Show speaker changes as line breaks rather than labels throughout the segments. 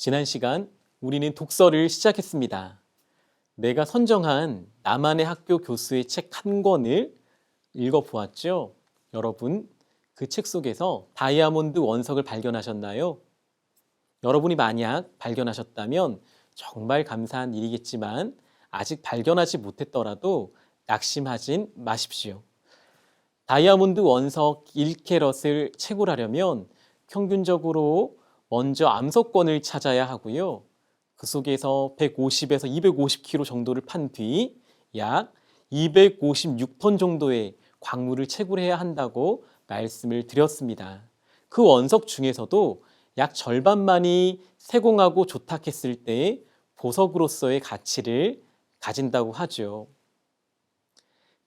지난 시간 우리는 독서를 시작했습니다. 내가 선정한 나만의 학교 교수의 책 한 권을 읽어보았죠. 여러분, 그 책 속에서 다이아몬드 원석을 발견하셨나요? 여러분이 만약 발견하셨다면 정말 감사한 일이겠지만 아직 발견하지 못했더라도 낙심하진 마십시오. 다이아몬드 원석 1캐럿을 채굴하려면 평균적으로 먼저 암석권을 찾아야 하고요. 그 속에서 150에서 250kg 정도를 판 뒤 약 256톤 정도의 광물을 채굴해야 한다고 말씀을 드렸습니다. 그 원석 중에서도 약 절반만이 세공하고 조탁했을 때의 보석으로서의 가치를 가진다고 하죠.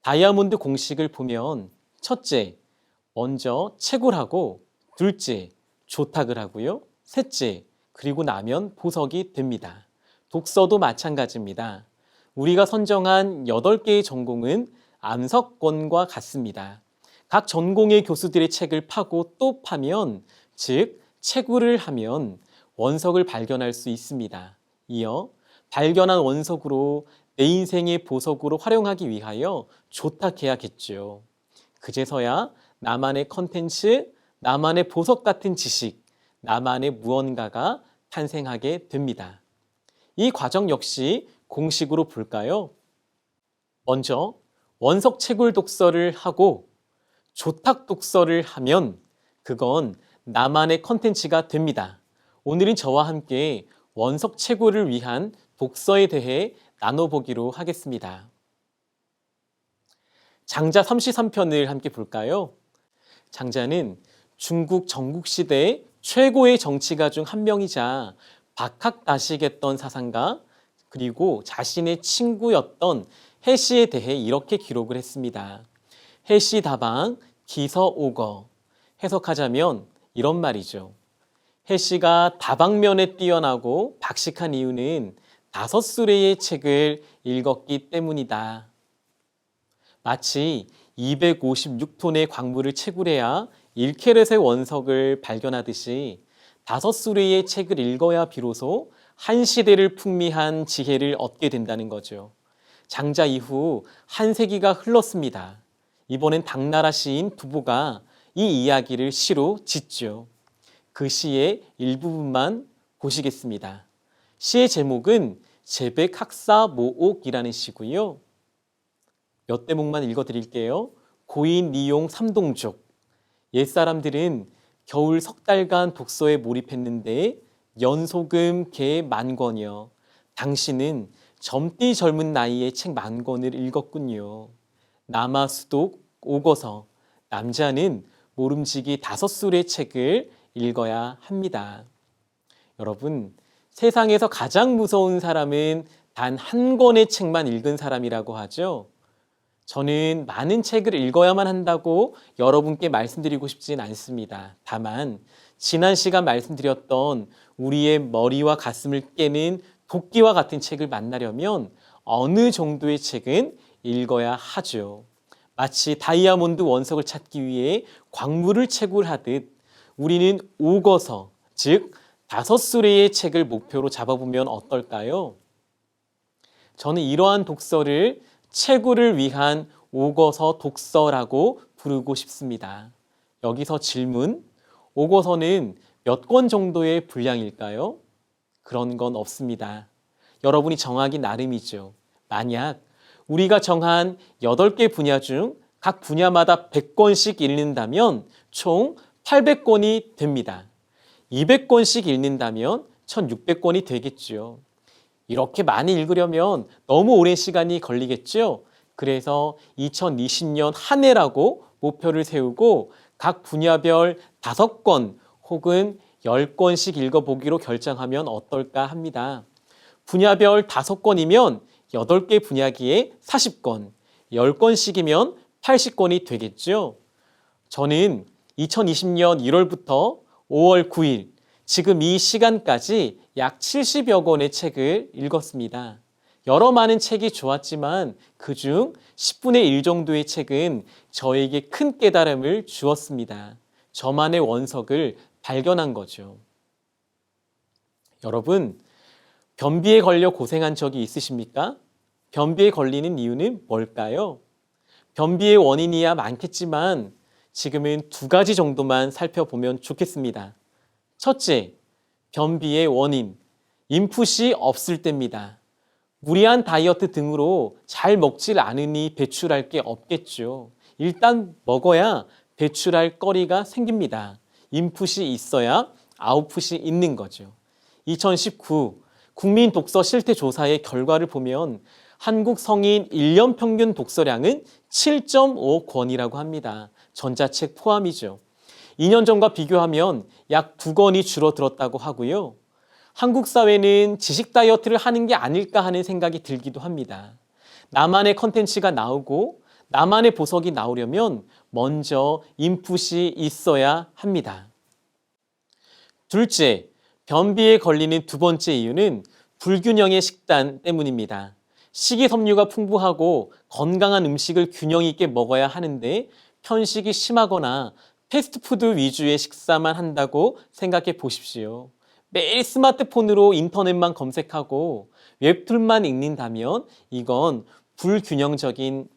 다이아몬드 공식을 보면 첫째, 먼저 채굴하고 둘째, 조탁을 하고요. 셋째, 그리고 나면 보석이 됩니다. 독서도 마찬가지입니다. 우리가 선정한 8개의 전공은 암석권과 같습니다. 각 전공의 교수들의 책을 파고 또 파면, 즉 채굴을 하면 원석을 발견할 수 있습니다. 이어 발견한 원석으로 내 인생의 보석으로 활용하기 위하여 조탁해야겠죠. 그제서야 나만의 컨텐츠, 나만의 보석 같은 지식, 나만의 무언가가 탄생하게 됩니다. 이 과정 역시 공식으로 볼까요? 먼저 원석 채굴 독서를 하고 조탁 독서를 하면 그건 나만의 컨텐츠가 됩니다. 오늘은 저와 함께 원석 채굴을 위한 독서에 대해 나눠보기로 하겠습니다. 장자 33편을 함께 볼까요? 장자는 중국 전국시대의 최고의 정치가 중 한 명이자 박학다식했던 사상가 그리고 자신의 친구였던 해씨에 대해 이렇게 기록을 했습니다. 해씨 다방 기서오거. 해석하자면 이런 말이죠. 해씨가 다방면에 뛰어나고 박식한 이유는 5수레의 책을 읽었기 때문이다. 마치 256톤의 광물을 채굴해야 1캐럿의 원석을 발견하듯이 5수레의 책을 읽어야 비로소 한 시대를 풍미한 지혜를 얻게 된다는 거죠. 장자 이후 한 세기가 흘렀습니다. 이번엔 당나라 시인 두보가 이 이야기를 시로 짓죠. 그 시의 일부분만 보시겠습니다. 시의 제목은 제백학사모옥이라는 시고요. 몇 대목만 읽어드릴게요. 고인 니용 삼동족. 옛사람들은 겨울 석 달간 독서에 몰입했는데 연소금 개 10,000권이요. 당신은 젊디 젊은 나이에 책 10,000권을 읽었군요. 남아수독 오거서. 남자는 모름지기 5술의 책을 읽어야 합니다. 여러분, 세상에서 가장 무서운 사람은 단 한 권의 책만 읽은 사람이라고 하죠. 저는 많은 책을 읽어야만 한다고 여러분께 말씀드리고 싶진 않습니다. 다만 지난 시간 말씀드렸던 우리의 머리와 가슴을 깨는 도끼와 같은 책을 만나려면 어느 정도의 책은 읽어야 하죠. 마치 다이아몬드 원석을 찾기 위해 광물을 채굴하듯 우리는 오거서, 즉 5수레의 책을 목표로 잡아보면 어떨까요? 저는 이러한 독서를 채굴을 위한 오거서 독서라고 부르고 싶습니다. 여기서 질문, 오거서는 몇 권 정도의 분량일까요? 그런 건 없습니다. 여러분이 정하기 나름이죠. 만약 우리가 정한 8개 분야 중 각 분야마다 100권씩 읽는다면 총 800권이 됩니다. 200권씩 읽는다면 1600권이 되겠죠. 이렇게 많이 읽으려면 너무 오랜 시간이 걸리겠죠. 그래서 2020년 한 해라고 목표를 세우고 각 분야별 5권 혹은 10권씩 읽어보기로 결정하면 어떨까 합니다. 분야별 5권이면 8개 분야기에 40권, 10권씩이면 80권이 되겠죠. 저는 2020년 1월부터 5월 9일, 지금 이 시간까지 약 70여 권의 책을 읽었습니다. 여러 많은 책이 좋았지만 그중 10분의 1 정도의 책은 저에게 큰 깨달음을 주었습니다. 저만의 원석을 발견한 거죠. 여러분, 변비에 걸려 고생한 적이 있으십니까? 변비에 걸리는 이유는 뭘까요? 변비의 원인이야 많겠지만 지금은 두 가지 정도만 살펴보면 좋겠습니다. 첫째, 변비의 원인, 인풋이 없을 때입니다. 무리한 다이어트 등으로 잘 먹질 않으니 배출할 게 없겠죠. 일단 먹어야 배출할 거리가 생깁니다. 인풋이 있어야 아웃풋이 있는 거죠. 2019 국민 독서 실태 조사의 결과를 보면 한국 성인 1년 평균 독서량은 7.5권이라고 합니다. 전자책 포함이죠. 2년 전과 비교하면 약 2권이 줄어들었다고 하고요. 한국 사회는 지식 다이어트를 하는 게 아닐까 하는 생각이 들기도 합니다. 나만의 컨텐츠가 나오고 나만의 보석이 나오려면 먼저 인풋이 있어야 합니다. 둘째, 변비에 걸리는 두 번째 이유는 불균형의 식단 때문입니다. 식이섬유가 풍부하고 건강한 음식을 균형 있게 먹어야 하는데 편식이 심하거나 패스트푸드 위주의 식사만 한다고 생각해 보십시오. 매일 스마트폰으로 인터넷만 검색하고 웹툰만 읽는다면 이건 불균형적인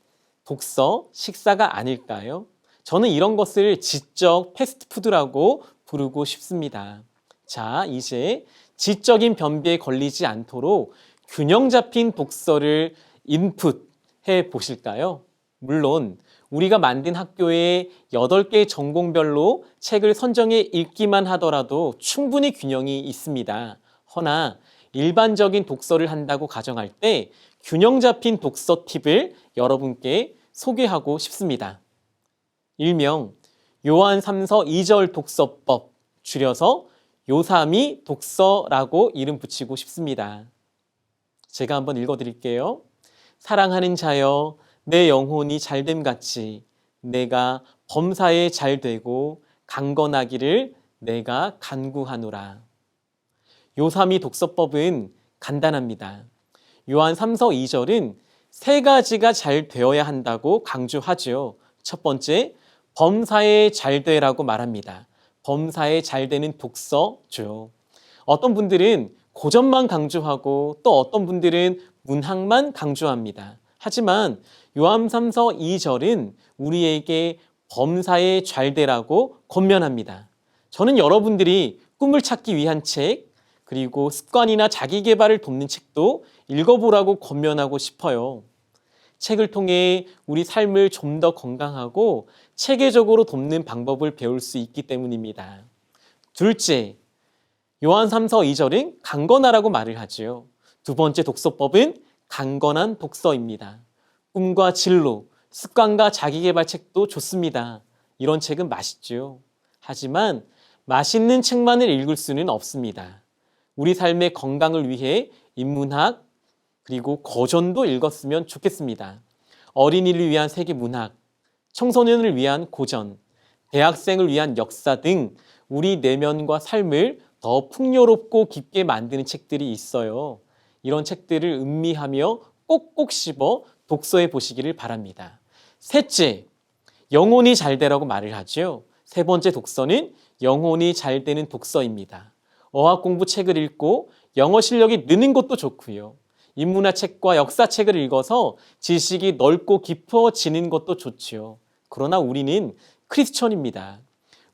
독서, 식사가 아닐까요? 저는 이런 것을 지적 패스트푸드라고 부르고 싶습니다. 자, 이제 지적인 변비에 걸리지 않도록 균형 잡힌 독서를 인풋해 보실까요? 물론 우리가 만든 학교에 8개 전공별로 책을 선정해 읽기만 하더라도 충분히 균형이 있습니다. 허나 일반적인 독서를 한다고 가정할 때 균형 잡힌 독서 팁을 여러분께 소개하고 싶습니다. 일명 요한 3서 2절 독서법, 줄여서 요삼이 독서라고 이름 붙이고 싶습니다. 제가 한번 읽어드릴게요. 사랑하는 자여, 내 영혼이 잘됨 같이 내가 범사에 잘되고 강건하기를 내가 간구하노라. 요삼이 독서법은 간단합니다. 요한 3서 2절은 세 가지가 잘 되어야 한다고 강조하죠. 첫 번째, 범사에 잘되라고 말합니다. 범사에 잘되는 독서죠. 어떤 분들은 고전만 강조하고 또 어떤 분들은 문학만 강조합니다. 하지만 요한 3서 2절은 우리에게 범사에 잘되라고 권면합니다. 저는 여러분들이 꿈을 찾기 위한 책, 그리고 습관이나 자기 개발을 돕는 책도 읽어보라고 권면하고 싶어요. 책을 통해 우리 삶을 좀 더 건강하고 체계적으로 돕는 방법을 배울 수 있기 때문입니다. 둘째, 요한 3서 2절은 강건하라고 말을 하지요. 두 번째 독서법은 강건한 독서입니다. 꿈과 진로, 습관과 자기개발 책도 좋습니다. 이런 책은 맛있죠. 하지만 맛있는 책만을 읽을 수는 없습니다. 우리 삶의 건강을 위해 인문학, 그리고 고전도 읽었으면 좋겠습니다. 어린이를 위한 세계문학, 청소년을 위한 고전, 대학생을 위한 역사 등 우리 내면과 삶을 더 풍요롭고 깊게 만드는 책들이 있어요. 이런 책들을 음미하며 꼭꼭 씹어 독서해 보시기를 바랍니다. 셋째, 영혼이 잘 되라고 말을 하죠. 세 번째 독서는 영혼이 잘 되는 독서입니다. 어학 공부 책을 읽고 영어 실력이 느는 것도 좋고요. 인문학 책과 역사책을 읽어서 지식이 넓고 깊어지는 것도 좋지요. 그러나 우리는 크리스천입니다.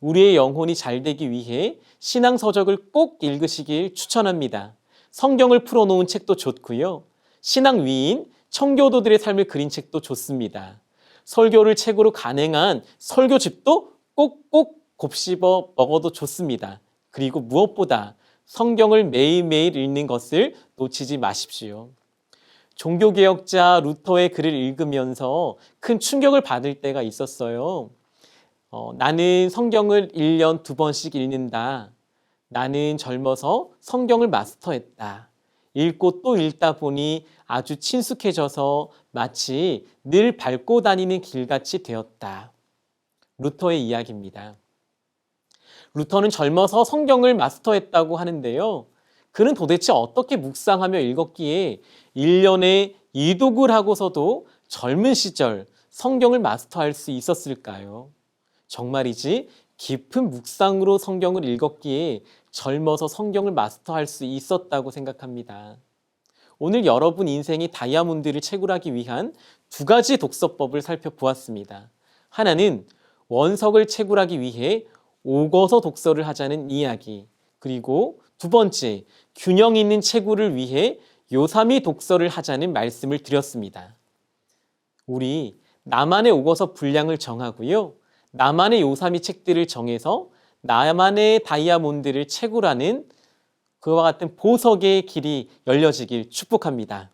우리의 영혼이 잘 되기 위해 신앙서적을 꼭 읽으시길 추천합니다. 성경을 풀어놓은 책도 좋고요. 신앙 위인, 청교도들의 삶을 그린 책도 좋습니다. 설교를 책으로 간행한 설교집도 꼭꼭 곱씹어 먹어도 좋습니다. 그리고 무엇보다 성경을 매일매일 읽는 것을 놓치지 마십시오. 종교개혁자 루터의 글을 읽으면서 큰 충격을 받을 때가 있었어요. 나는 성경을 1년 2번씩 읽는다. 나는 젊어서 성경을 마스터했다. 읽고 또 읽다 보니 아주 친숙해져서 마치 늘 밟고 다니는 길같이 되었다. 루터의 이야기입니다. 루터는 젊어서 성경을 마스터했다고 하는데요. 그는 도대체 어떻게 묵상하며 읽었기에 1년에 이독을 하고서도 젊은 시절 성경을 마스터할 수 있었을까요? 정말이지 깊은 묵상으로 성경을 읽었기에 젊어서 성경을 마스터할 수 있었다고 생각합니다. 오늘 여러분 인생의 다이아몬드를 채굴하기 위한 두 가지 독서법을 살펴보았습니다. 하나는 원석을 채굴하기 위해 오거서 독서를 하자는 이야기, 그리고 두 번째, 균형 있는 채굴을 위해 요삼위 독서를 하자는 말씀을 드렸습니다. 우리 나만의 오거서 분량을 정하고요. 나만의 요삼위 책들을 정해서 나만의 다이아몬드를 채굴하는 그와 같은 보석의 길이 열려지길 축복합니다.